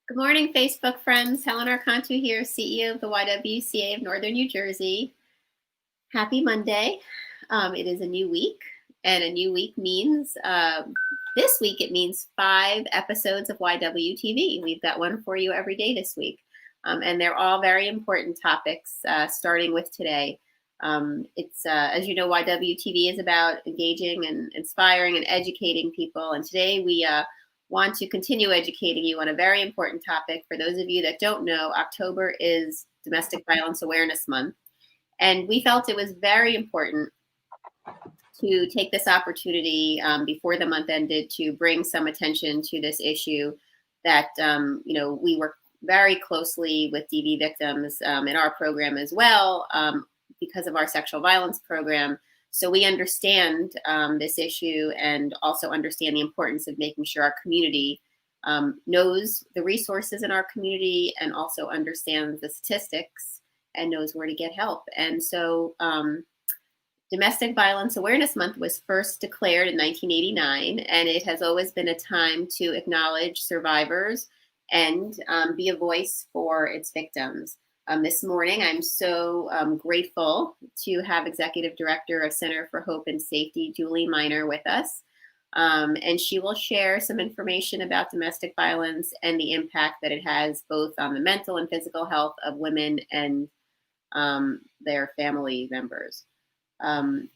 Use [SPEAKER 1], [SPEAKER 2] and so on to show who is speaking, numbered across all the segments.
[SPEAKER 1] Good morning, Facebook friends. Helen Archontou here, CEO of the YWCA of Northern New Jersey. Happy Monday. It is a new week, and a new week means this week it means 5 episodes of YWTV. We've got one for you every day this week, and they're all very important topics, starting with today. It's as you know, YWTV is about engaging and inspiring and educating people, and today we want to continue educating you on a very important topic. For those of you that don't know, October is Domestic Violence Awareness Month. And we felt it was very important to take this opportunity before the month ended to bring some attention to this issue that, we work very closely with DV victims in our program as well because of our sexual violence program. So we understand this issue and also understand the importance of making sure our community knows the resources in our community and also understands the statistics and knows where to get help. And so Domestic Violence Awareness Month was first declared in 1989, and it has always been a time to acknowledge survivors and be a voice for its victims. This morning, I'm so grateful to have Executive Director of Center for Hope and Safety, Julye Myner, with us. And she will share some information about domestic violence and the impact that it has both on the mental and physical health of women and their family members.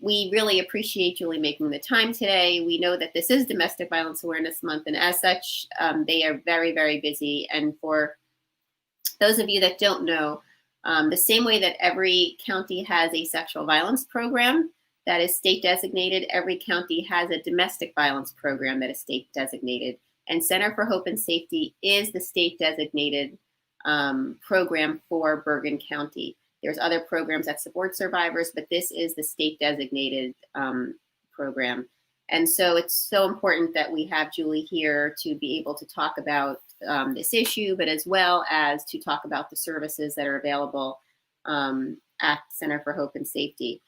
[SPEAKER 1] We really appreciate Julye making the time today. We know that this is Domestic Violence Awareness Month, and as such, they are very, very busy. And for those of you that don't know, the same way that every county has a sexual violence program that is state designated, every county has a domestic violence program that is state designated. And Center for Hope and Safety is the state designated program for Bergen County. There's other programs that support survivors, but this is the state designated program. And so it's so important that we have Julye here to be able to talk about this issue, but as well as to talk about the services that are available at Center for Hope and Safety.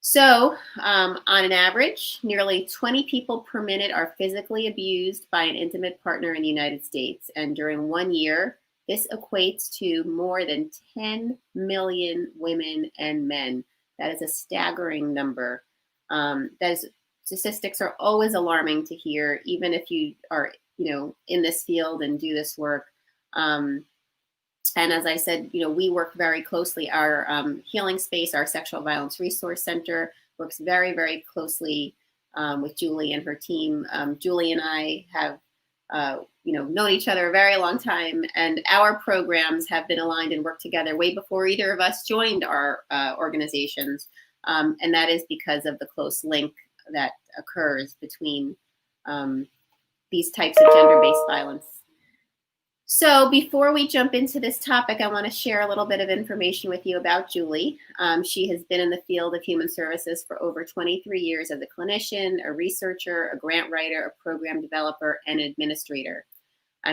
[SPEAKER 1] So on an average, nearly 20 people per minute are physically abused by an intimate partner in the United States. And during 1 year, this equates to more than 10 million women and men. That is a staggering number. Statistics are always alarming to hear, even if you are, in this field and do this work. And as I said, we work very closely. Our healing space, our sexual violence resource center, works very, very closely with Julye and her team. Julye and I have, known each other a very long time, and our programs have been aligned and worked together way before either of us joined our organizations. And that is because of the close link that occurs between these types of gender-based violence. So before we jump into this topic, I want to share a little bit of information with you about Julye. She has been in the field of human services for over 23 years as a clinician, a researcher, a grant writer, a program developer, and administrator.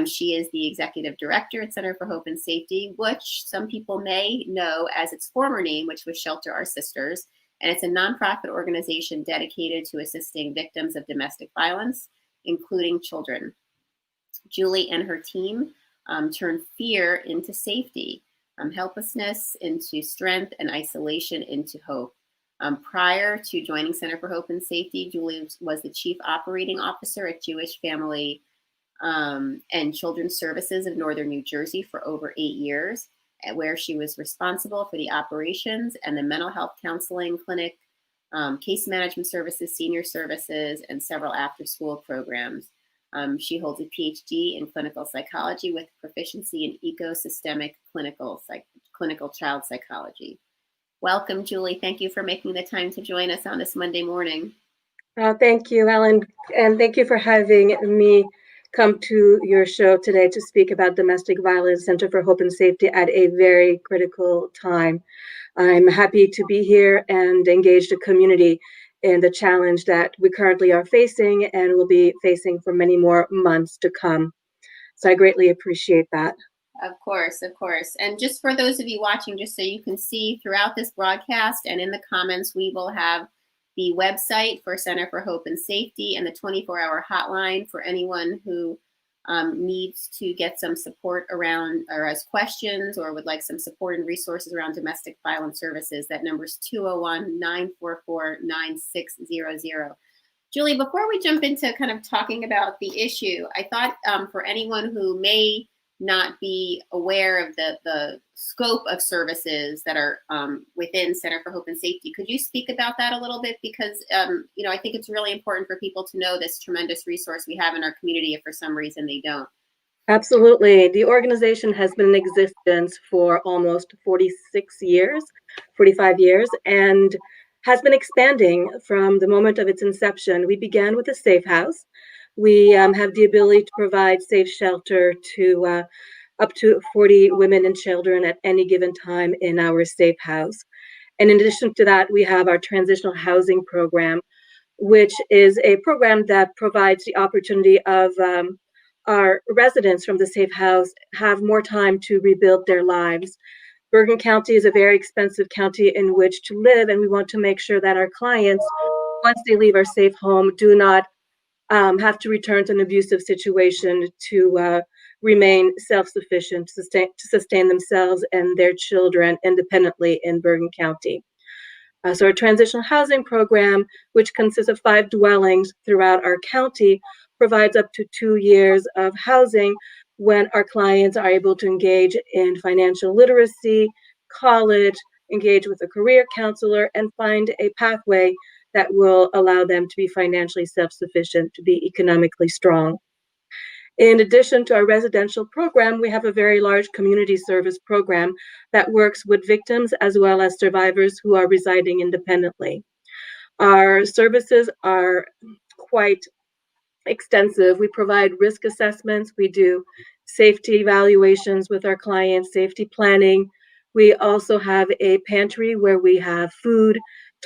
[SPEAKER 1] She is the executive director at Center for Hope and Safety, which some people may know as its former name, which was Shelter Our Sisters. And it's a nonprofit organization dedicated to assisting victims of domestic violence, including children. Julye and her team turn fear into safety, helplessness into strength, and isolation into hope. Prior to joining Center for Hope and Safety, Julye was the Chief Operating Officer at Jewish Family and Children's Services of Northern New Jersey for over 8 years, where she was responsible for the operations and the mental health counseling clinic, case management services, senior services, and several after-school programs. She holds a PhD in clinical psychology with proficiency in ecosystemic clinical child psychology. Welcome, Julye. Thank you for making the time to join us on this Monday morning.
[SPEAKER 2] Thank you, Ellen, and thank you for having me come to your show today to speak about domestic violence, Center for Hope and Safety, at a very critical time. I'm happy to be here and engage the community in the challenge that we currently are facing and will be facing for many more months to come. So I greatly appreciate that.
[SPEAKER 1] Of course. And just for those of you watching, just so you can see throughout this broadcast and in the comments, we will have the website for Center for Hope and Safety and the 24-hour hotline for anyone who needs to get some support around, or has questions or would like some support and resources around domestic violence services, that number is 201-944-9600. Julye, before we jump into kind of talking about the issue, I thought for anyone who may not be aware of the scope of services that are within Center for Hope and Safety, could you speak about that a little bit? Because, I think it's really important for people to know this tremendous resource we have in our community if for some reason they don't.
[SPEAKER 2] Absolutely. The organization has been in existence for almost 45 years, and has been expanding from the moment of its inception. We began with a safe house. We have the ability to provide safe shelter to up to 40 women and children at any given time in our safe house. And in addition to that, we have our Transitional Housing program, which is a program that provides the opportunity of our residents from the safe house have more time to rebuild their lives. Bergen County is a very expensive county in which to live, and we want to make sure that our clients, once they leave our safe home, do not have to return to an abusive situation to remain self-sufficient, to sustain themselves and their children independently in Bergen County. So our transitional housing program, which consists of 5 dwellings throughout our county, provides up to 2 years of housing when our clients are able to engage in financial literacy, college, engage with a career counselor, and find a pathway that will allow them to be financially self-sufficient, to be economically strong. In addition to our residential program, we have a very large community service program that works with victims as well as survivors who are residing independently. Our services are quite extensive. We provide risk assessments. We do safety evaluations with our clients, safety planning. We also have a pantry where we have food,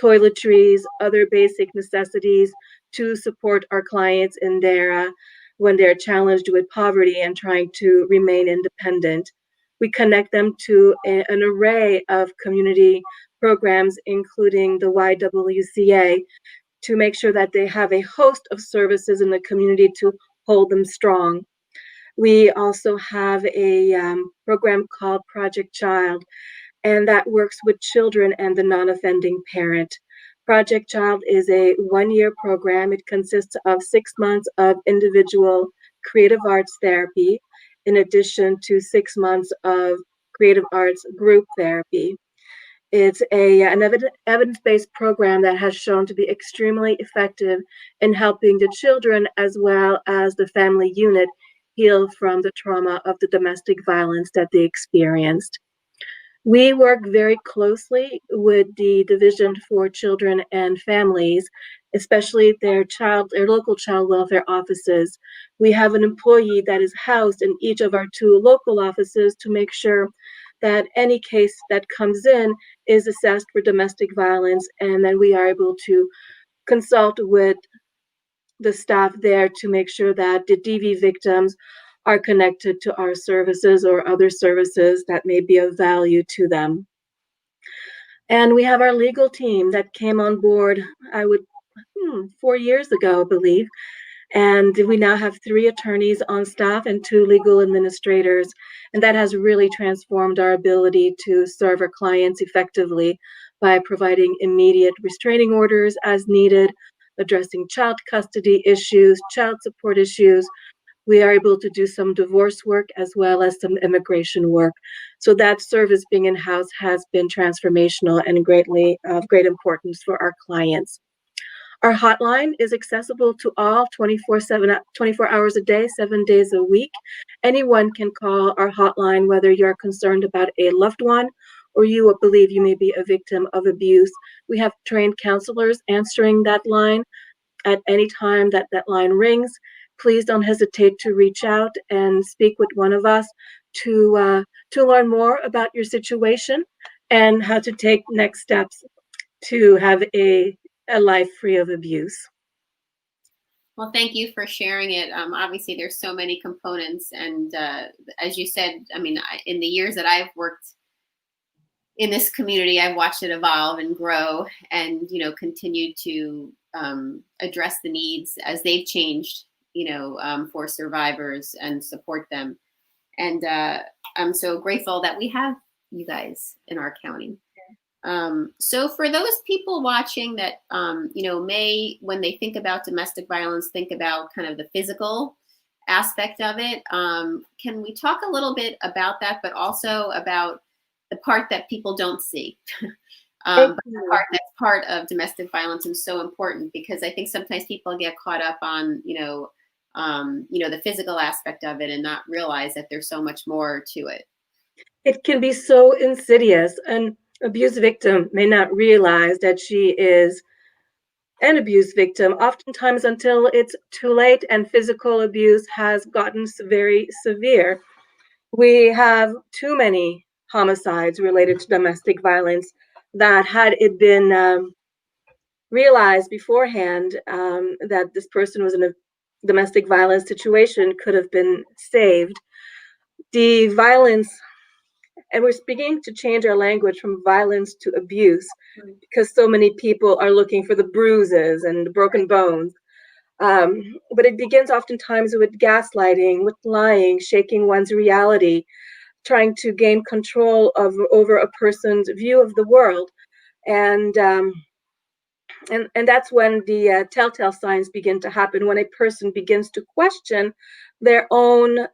[SPEAKER 2] toiletries, other basic necessities to support our clients in their when they're challenged with poverty and trying to remain independent. We connect them to an array of community programs, including the YWCA, to make sure that they have a host of services in the community to hold them strong. We also have a program called Project Child, and that works with children and the non-offending parent. Project Child is a 1-year program. It consists of 6 months of individual creative arts therapy, in addition to 6 months of creative arts group therapy. It's an evidence-based program that has shown to be extremely effective in helping the children as well as the family unit heal from the trauma of the domestic violence that they experienced. We work very closely with the Division for Children and Families, especially their local child welfare offices. We have an employee that is housed in each of our 2 local offices to make sure that any case that comes in is assessed for domestic violence, and then we are able to consult with the staff there to make sure that the DV victims are connected to our services or other services that may be of value to them. And we have our legal team that came on board, 4 years ago, I believe. And we now have 3 attorneys on staff and 2 legal administrators. And that has really transformed our ability to serve our clients effectively by providing immediate restraining orders as needed, addressing child custody issues, child support issues. We are able to do some divorce work as well as some immigration work. So that service being in-house has been transformational and greatly of great importance for our clients. Our hotline is accessible to all 24 hours a day, 7 days a week. Anyone can call our hotline, whether you're concerned about a loved one or you believe you may be a victim of abuse. We have trained counselors answering that line at any time that line rings. Please don't hesitate to reach out and speak with one of us to learn more about your situation and how to take next steps to have a life free of abuse.
[SPEAKER 1] Well, thank you for sharing it. Obviously, there's so many components. And as you said, in the years that I've worked in this community, I've watched it evolve and grow and, continue to address the needs as they've changed for survivors and support them. And I'm so grateful that we have you guys in our county. So for those people watching that, may, when they think about domestic violence, think about kind of the physical aspect of it. Can we talk a little bit about that, but also about the part that people don't see? But the part that's part of domestic violence is so important, because I think sometimes people get caught up on, the physical aspect of it and not realize that there's so much more to it.
[SPEAKER 2] It can be so insidious. An abuse victim may not realize that she is an abuse victim, oftentimes until it's too late and physical abuse has gotten very severe. We have too many homicides related to domestic violence that, had it been realized beforehand that this person was in a domestic violence situation, could have been saved. The violence, and we're beginning to change our language from violence to abuse, because so many people are looking for the bruises and the broken bones. But it begins oftentimes with gaslighting, with lying, shaking one's reality, trying to gain control over a person's view of the world. And that's when the telltale signs begin to happen, when a person begins to question their own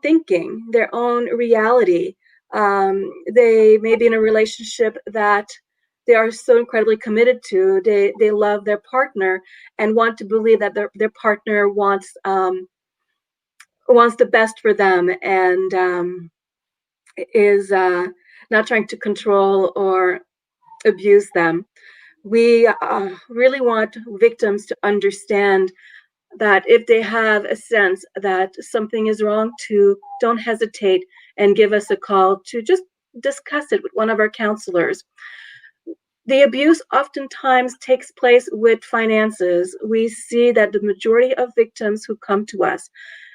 [SPEAKER 2] thinking, their own reality. They may be in a relationship that they are so incredibly committed to. They love their partner and want to believe that their partner wants the best for them, and is not trying to control or abuse them. We really want victims to understand that if they have a sense that something is wrong, to don't hesitate and give us a call to just discuss it with one of our counselors. The abuse oftentimes takes place with finances. We see that the majority of victims who come to us,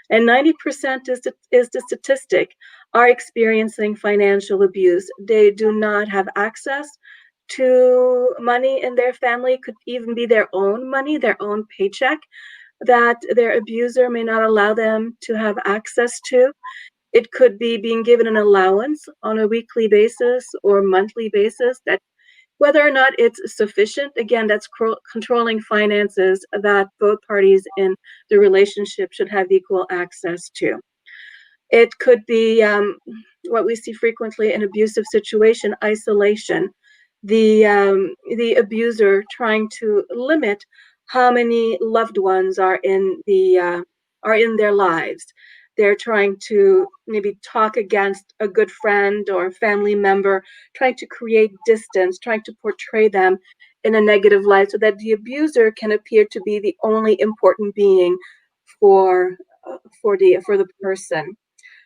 [SPEAKER 2] and 90% is the statistic, are experiencing financial abuse. They do not have access to money in their family. It could even be their own money, their own paycheck, that their abuser may not allow them to have access to. It could be being given an allowance on a weekly basis or monthly basis, that whether or not it's sufficient, again, that's controlling finances that both parties in the relationship should have equal access to. It could be what we see frequently in abusive situation, isolation. The abuser trying to limit how many loved ones are in their lives. They're trying to maybe talk against a good friend or family member, trying to create distance, trying to portray them in a negative light, so that the abuser can appear to be the only important being for the person.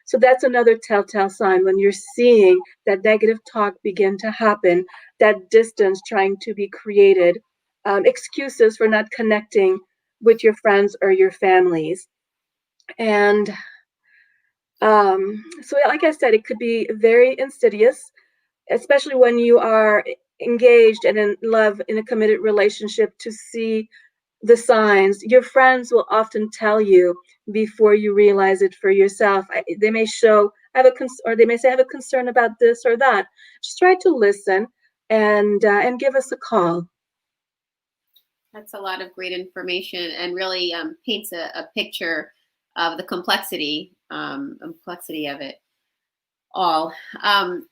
[SPEAKER 2] So that's another telltale sign, when you're seeing that negative talk begin to happen, that distance trying to be created, excuses for not connecting with your friends or your families. And so like I said, it could be very insidious, especially when you are engaged and in love in a committed relationship, to see the signs. Your friends will often tell you before you realize it for yourself. They may show, or they may say, I have a concern about this or that. Just try to listen and give us a call.
[SPEAKER 1] That's a lot of great information, and really paints a picture of the complexity of it all.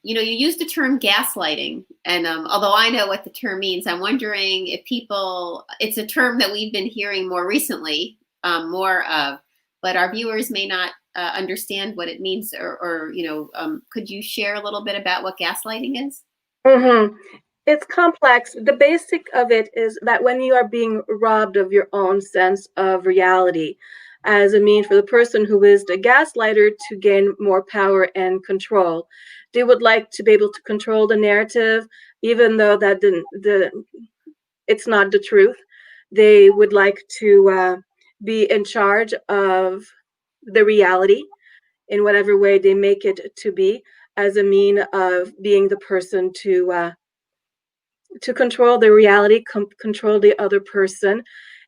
[SPEAKER 1] You used the term gaslighting, and although I know what the term means, I'm wondering if it's a term that we've been hearing more recently, more of, but our viewers may not understand what it means, or could you share a little bit about what gaslighting is?
[SPEAKER 2] Mm-hmm. It's complex. The basic of it is that when you are being robbed of your own sense of reality, as a mean for the person who is the gaslighter to gain more power and control. They would like to be able to control the narrative, even though that it's not the truth. They would like to be in charge of the reality in whatever way they make it to be, as a mean of being the person to control the reality, control the other person.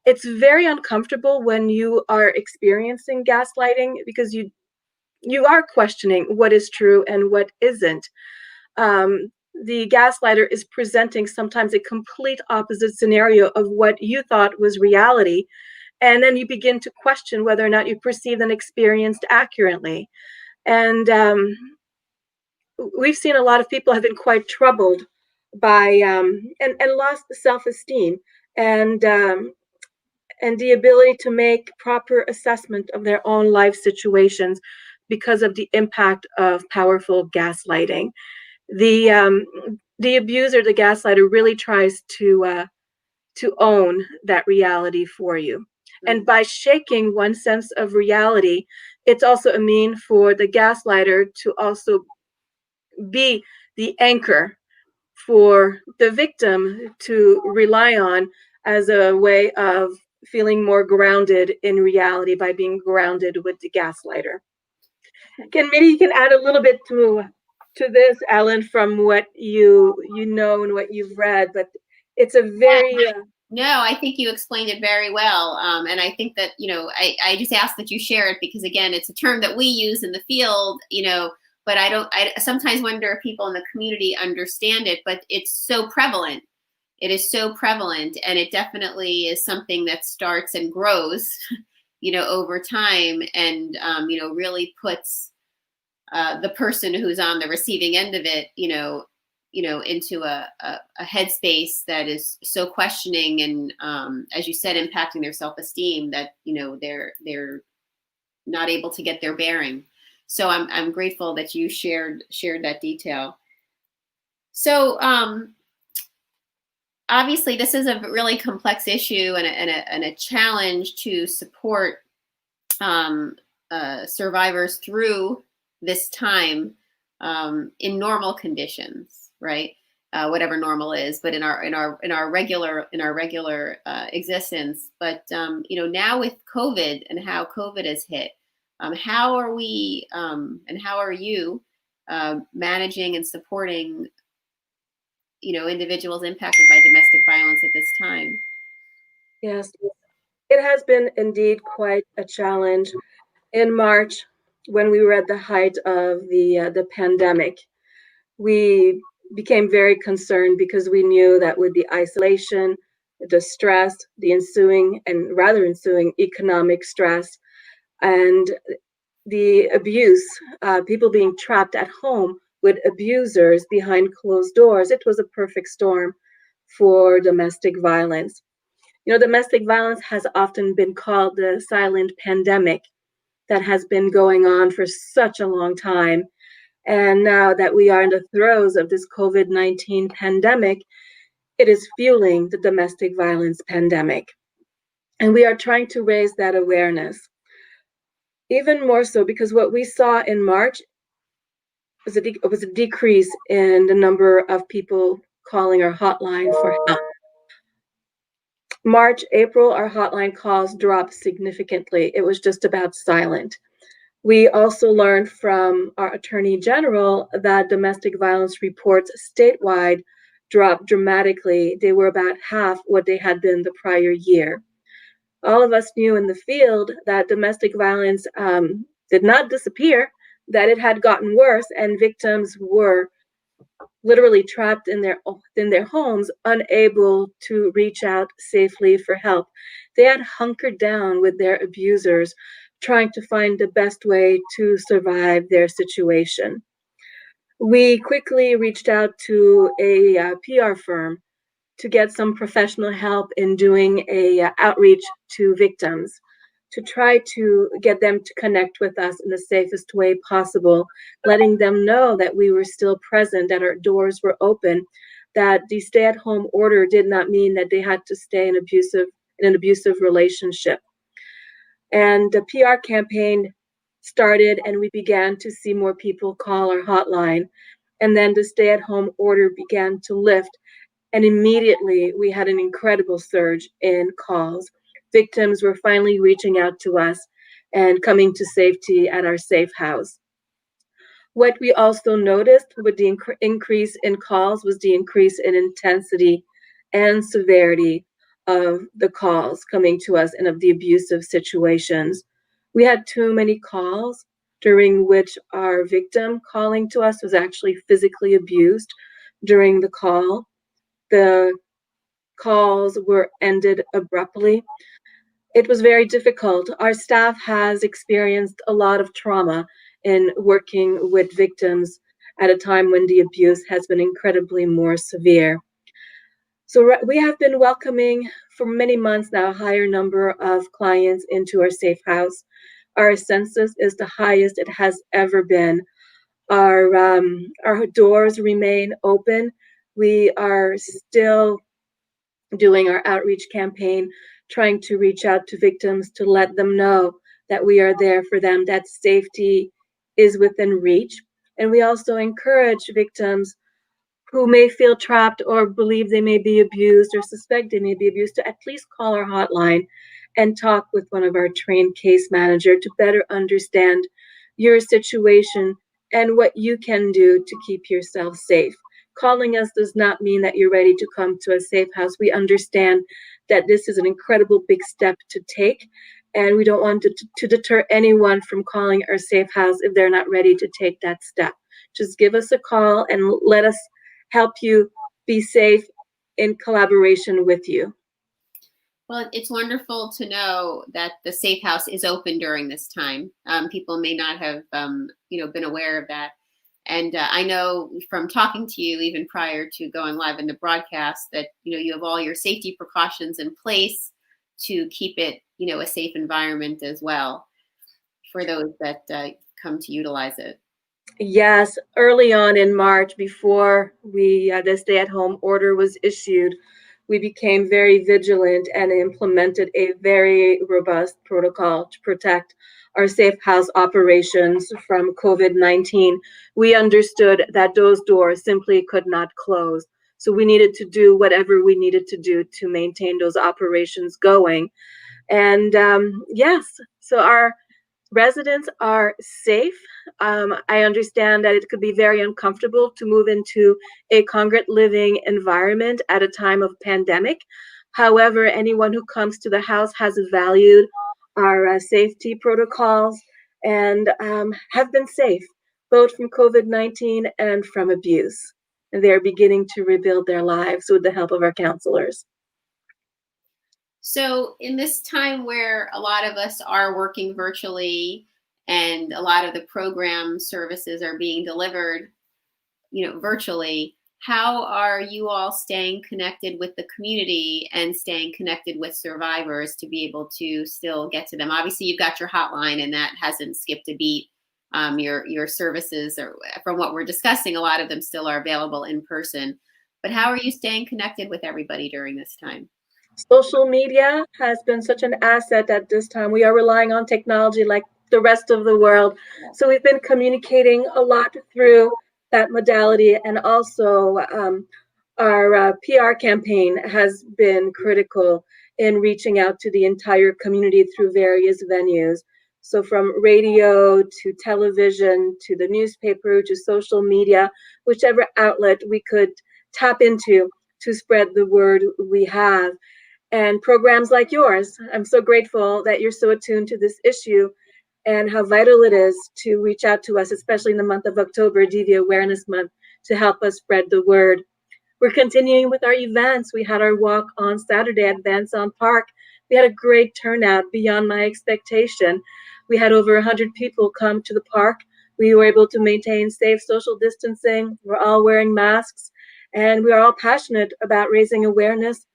[SPEAKER 2] It's very uncomfortable when you are experiencing gaslighting because you are questioning what is true and what isn't. The gaslighter is presenting sometimes a complete opposite scenario of what you thought was reality. And then you begin to question whether or not you perceived and experienced accurately. And we've seen a lot of people have been quite troubled by and lost self-esteem and and the ability to make proper assessment of their own life situations because of the impact of powerful gaslighting. The abuser, the gaslighter, really tries to own that reality for you. And by shaking one sense of reality, it's also a mean for the gaslighter to also be the anchor for the victim to rely on as a way of feeling more grounded in reality by being grounded with the gaslighter. Maybe you can add a little bit to this, Ellen, from what you know and what you've read, but it's a very
[SPEAKER 1] No, I think you explained it very well. And I think that, I just ask that you share it because, again, it's a term that we use in the field, but I sometimes wonder if people in the community understand it, but it's so prevalent. It is so prevalent, and it definitely is something that starts and grows, over time, and, really puts the person who's on the receiving end of it, into a headspace that is so questioning and, as you said, impacting their self-esteem that, they're not able to get their bearing. So I'm grateful that you shared that detail. So obviously this is a really complex issue and a challenge to support survivors through this time in normal conditions, right? Whatever normal is, but in our regular existence. But now with COVID and how COVID has hit, how are we and how are you managing and supporting individuals impacted by domestic violence at this time?
[SPEAKER 2] Yes, it has been indeed quite a challenge. In March, when we were at the height of the pandemic, we became very concerned because we knew that with the isolation, the stress, the ensuing economic stress, and the abuse, people being trapped at home with abusers behind closed doors, it was a perfect storm for domestic violence. Domestic violence has often been called the silent pandemic that has been going on for such a long time. And now that we are in the throes of this COVID-19 pandemic, it is fueling the domestic violence pandemic. And we are trying to raise that awareness. Even more so because what we saw in March was a decrease in the number of people calling our hotline for help. March, April, our hotline calls dropped significantly. It was just about silent. We also learned from our Attorney General that domestic violence reports statewide dropped dramatically. They were about half what they had been the prior year. All of us knew in the field that domestic violence did not disappear, that it had gotten worse, and victims were literally trapped in their homes, unable to reach out safely for help. They had hunkered down with their abusers, trying to find the best way to survive their situation. We quickly reached out to a PR firm to get some professional help in doing a outreach to victims, to try to get them to connect with us in the safest way possible, letting them know that we were still present, that our doors were open, that the stay-at-home order did not mean that they had to stay in an abusive relationship. And the PR campaign started, and we began to see more people call our hotline. And then the stay-at-home order began to lift, and immediately we had an incredible surge in calls. Victims were finally reaching out to us and coming to safety at our safe house. What we also noticed with the increase in calls was the increase in intensity and severity of the calls coming to us and of the abusive situations. We had too many calls during which our victim calling to us was actually physically abused during the call. The calls were ended abruptly. It was very difficult. Our staff has experienced a lot of trauma in working with victims at a time when the abuse has been incredibly more severe. So we have been welcoming for many months now a higher number of clients into our safe house. Our census is the highest it has ever been. Our doors remain open. We are still doing our outreach campaign, trying to reach out to victims to let them know that we are there for them, that safety is within reach. And we also encourage victims who may feel trapped or believe they may be abused or suspect they may be abused to at least call our hotline and talk with one of our trained case manager to better understand your situation and what you can do to keep yourself safe. Calling us does not mean that you're ready to come to a safe house. We understand that this is an incredible big step to take, and we don't want to deter anyone from calling our safe house if they're not ready to take that step. Just give us a call and let us help you be safe in collaboration with you.
[SPEAKER 1] Well, it's wonderful to know that the safe house is open during this time. People may not have, been aware of that. And I know from talking to you even prior to going live in the broadcast that, you have all your safety precautions in place to keep it, a safe environment as well for those that come to utilize it.
[SPEAKER 2] Yes, early on in March, before the stay-at-home order was issued, we became very vigilant and implemented a very robust protocol to protect our safe house operations from COVID-19. We understood that those doors simply could not close. So we needed to do whatever we needed to do to maintain those operations going. And yes, so our residents are safe. I understand that it could be very uncomfortable to move into a congregate living environment at a time of pandemic. However, anyone who comes to the house has valued our safety protocols and have been safe, both from COVID-19 and from abuse. And they're beginning to rebuild their lives with the help of our counselors.
[SPEAKER 1] So in this time where a lot of us are working virtually and a lot of the program services are being delivered, virtually, how are you all staying connected with the community and staying connected with survivors to be able to still get to them? Obviously, you've got your hotline and that hasn't skipped a beat. Your services, are, from what we're discussing, a lot of them still are available in person. But how are you staying connected with everybody during this time?
[SPEAKER 2] Social media has been such an asset at this time. We are relying on technology like the rest of the world. So we've been communicating a lot through that modality. And also our PR campaign has been critical in reaching out to the entire community through various venues. So from radio to television to the newspaper to social media, whichever outlet we could tap into to spread the word we have. And programs like yours, I'm so grateful that you're so attuned to this issue and how vital it is to reach out to us, especially in the month of October, DV Awareness Month, to help us spread the word. We're continuing with our events. We had our walk on Saturday at Van Zandt Park. We had a great turnout beyond my expectation. We had over 100 people come to the park. We were able to maintain safe social distancing. We're all wearing masks, and we are all passionate about raising awareness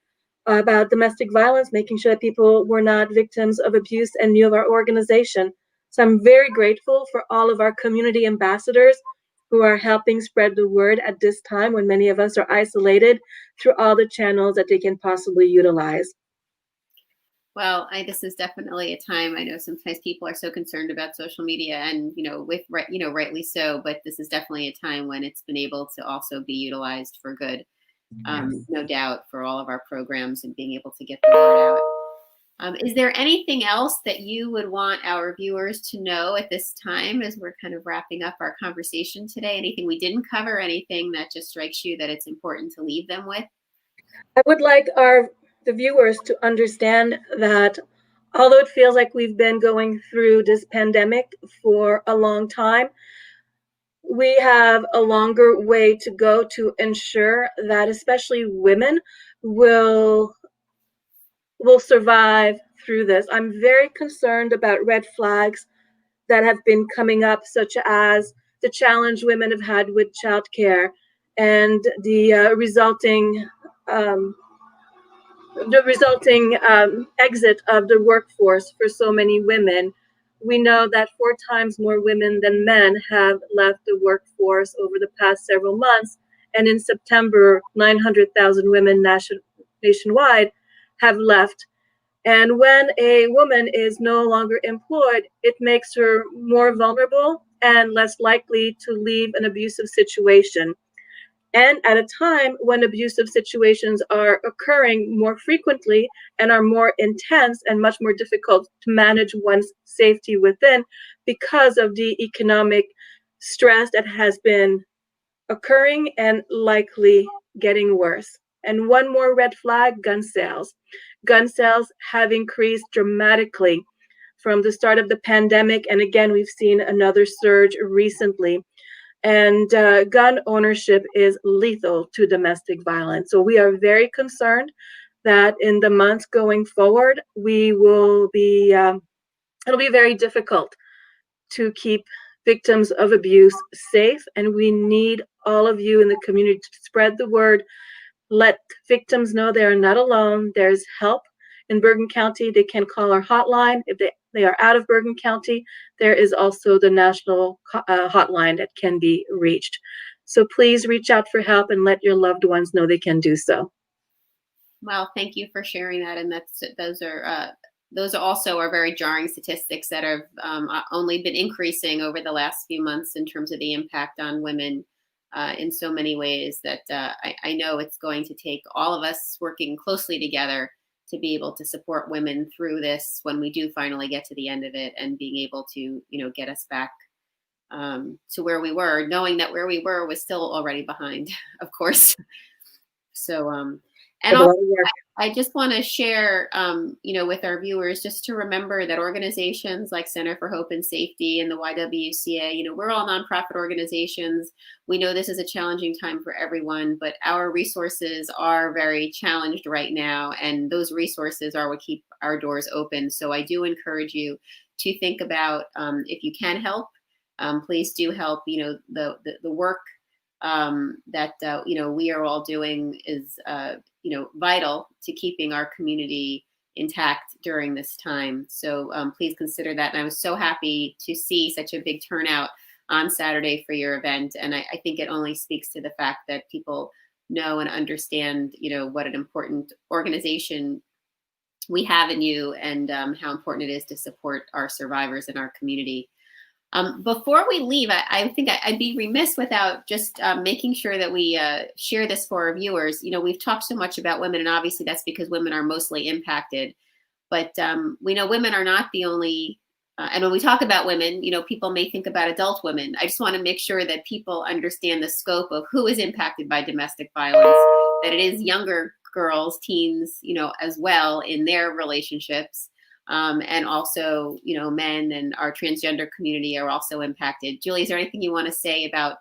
[SPEAKER 2] about domestic violence, making sure that people were not victims of abuse and knew of our organization. So I'm very grateful for all of our community ambassadors who are helping spread the word at this time when many of us are isolated through all the channels that they can possibly utilize.
[SPEAKER 1] Well, this is definitely a time. I know sometimes people are so concerned about social media, and rightly so. But this is definitely a time when it's been able to also be utilized for good. No doubt, for all of our programs and being able to get the word out. Is there anything else that you would want our viewers to know at this time as we're kind of wrapping up our conversation today? Anything we didn't cover? Anything that just strikes you that it's important to leave them with?
[SPEAKER 2] I would like our the viewers to understand that although it feels like we've been going through this pandemic for a long time, we have a longer way to go to ensure that especially women will survive through this. I'm very concerned about red flags that have been coming up, such as the challenge women have had with childcare and um, the resulting exit of the workforce for so many women. We know that 4 times more women than men have left the workforce over the past several months. And in September, 900,000 women nationwide have left. And when a woman is no longer employed, it makes her more vulnerable and less likely to leave an abusive situation. And at a time when abusive situations are occurring more frequently and are more intense and much more difficult to manage one's safety within because of the economic stress that has been occurring and likely getting worse. And one more red flag, gun sales. Gun sales have increased dramatically from the start of the pandemic. And again, we've seen another surge recently. And gun ownership is lethal to domestic violence. So we are very concerned that in the months going forward, it'll be very difficult to keep victims of abuse safe. And we need all of you in the community to spread the word. Let victims know they are not alone. There's help in Bergen County. They can call our hotline. If they are out of Bergen County, there is also the national hotline that can be reached. So please reach out for help and let your loved ones know they can do so.
[SPEAKER 1] Well, thank you for sharing that. And those are also are very jarring statistics that have only been increasing over the last few months in terms of the impact on women in so many ways that I know it's going to take all of us working closely together to be able to support women through this when we do finally get to the end of it, and being able to, get us back to where we were, knowing that where we were was still already behind, of course. So, and also, I just want to share, with our viewers, just to remember that organizations like Center for Hope and Safety and the YWCA, we're all nonprofit organizations. We know this is a challenging time for everyone, but our resources are very challenged right now, and those resources are what keep our doors open. So I do encourage you to think about if you can help, please do help. The work that we are all doing is vital to keeping our community intact during this time. So please consider that. And I was so happy to see such a big turnout on Saturday for your event. And I think it only speaks to the fact that people know and understand, what an important organization we have in you, and how important it is to support our survivors in our community. Before we leave, I think I'd be remiss without just making sure that we share this for our viewers. We've talked so much about women, and obviously that's because women are mostly impacted. But we know women are not the only, and when we talk about women, people may think about adult women. I just want to make sure that people understand the scope of who is impacted by domestic violence, that it is younger girls, teens, as well in their relationships. And also, men and our transgender community are also impacted. Julye, is there anything you want to say about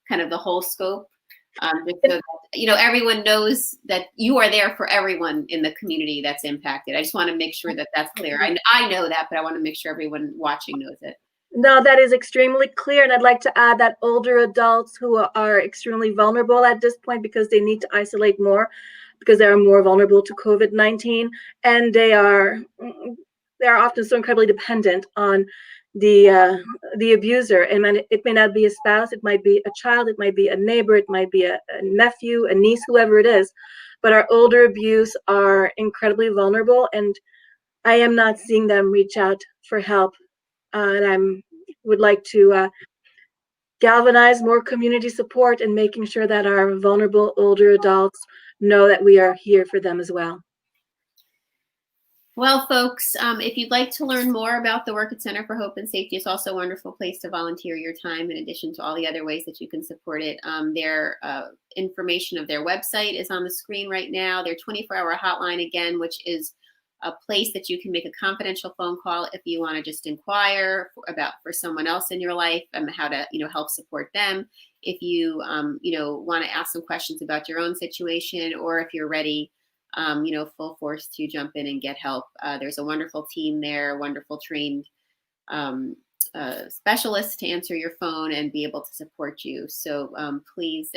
[SPEAKER 1] kind of the whole scope? Just so that, everyone knows that you are there for everyone in the community that's impacted. I just want to make sure that that's clear. I know that, but I want to make sure everyone watching knows it.
[SPEAKER 2] No, that is extremely clear. And I'd like to add that older adults who are extremely vulnerable at this point because they need to isolate more, because they are more vulnerable to COVID-19, and they are often so incredibly dependent on the abuser. And it may not be a spouse, it might be a child, it might be a neighbor, it might be a nephew, a niece, whoever it is. But our older abuse are incredibly vulnerable, and I am not seeing them reach out for help. And I would like to galvanize more community support and making sure that our vulnerable older adults know that we are here for them as well.
[SPEAKER 1] Well, folks, if you'd like to learn more about the work at Center for Hope and Safety, it's also a wonderful place to volunteer your time in addition to all the other ways that you can support it. Their information of their website is on the screen right now. Their 24-hour hotline, again, which is a place that you can make a confidential phone call if you want to just inquire for someone else in your life and how to help support them. If you want to ask some questions about your own situation, or if you're ready full force to jump in and get help. There's a wonderful team there, wonderful trained specialists to answer your phone and be able to support you. So please,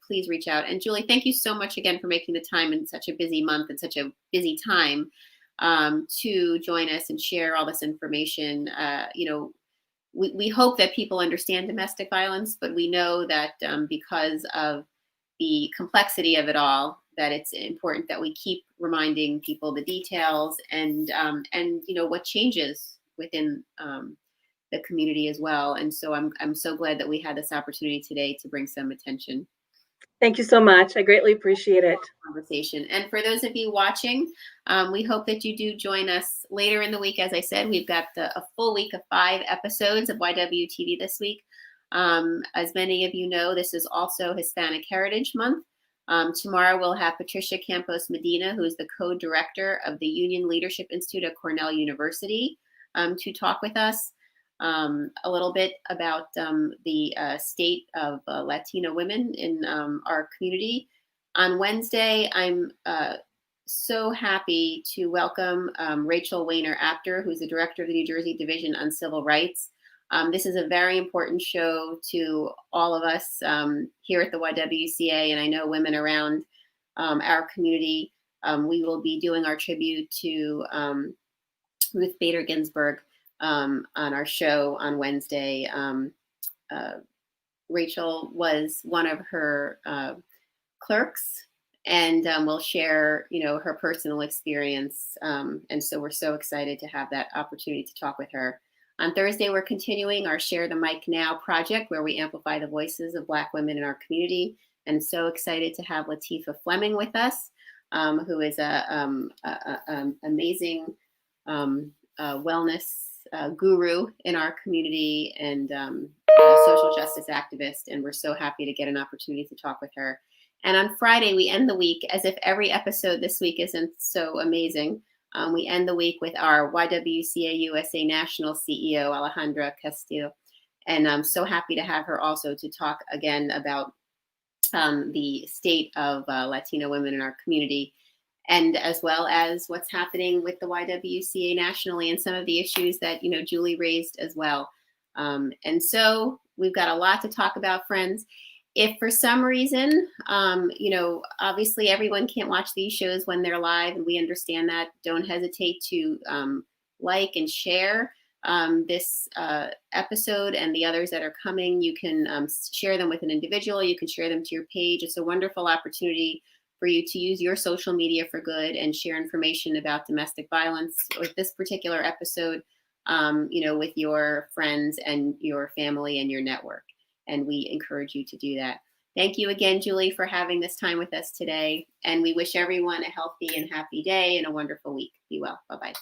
[SPEAKER 1] please reach out. And Julye, thank you so much again for making the time in such a busy month and such a busy time to join us and share all this information. We hope that people understand domestic violence, but we know that because of the complexity of it all, that it's important that we keep reminding people the details and what changes within the community as well. And so I'm so glad that we had this opportunity today to bring some attention.
[SPEAKER 2] Thank you so much. I greatly appreciate it.
[SPEAKER 1] Conversation. And for those of you watching, we hope that you do join us later in the week. As I said, we've got a full week of 5 episodes of YWTV this week. As many of you know, this is also Hispanic Heritage Month. Tomorrow we'll have Patricia Campos Medina, who is the co-director of the Union Leadership Institute at Cornell University, to talk with us a little bit about the state of Latino women in our community. On Wednesday, I'm so happy to welcome Rachel Weiner-Apter, who's the director of the New Jersey Division on Civil Rights. This is a very important show to all of us here at the YWCA, and I know women around our community. We will be doing our tribute to Ruth Bader Ginsburg on our show on Wednesday. Rachel was one of her clerks, and will share, her personal experience. And so we're so excited to have that opportunity to talk with her. On Thursday, we're continuing our Share the Mic Now project, where we amplify the voices of Black women in our community. And so excited to have Latifah Fleming with us, who is an amazing wellness guru in our community and a social justice activist. And we're so happy to get an opportunity to talk with her. And on Friday, we end the week, as if every episode this week isn't so amazing. We end the week with our YWCA USA National CEO, Alejandra Castillo. And I'm so happy to have her also to talk again about the state of Latino women in our community, and as well as what's happening with the YWCA nationally and some of the issues that, Julye raised as well. And so we've got a lot to talk about, friends. If for some reason, obviously everyone can't watch these shows when they're live, and we understand that, don't hesitate to like and share this episode and the others that are coming. You can share them with an individual. You can share them to your page. It's a wonderful opportunity for you to use your social media for good and share information about domestic violence with this particular episode, with your friends and your family and your network. And we encourage you to do that. Thank you again, Julye, for having this time with us today. And we wish everyone a healthy and happy day and a wonderful week. Be well. Bye-bye.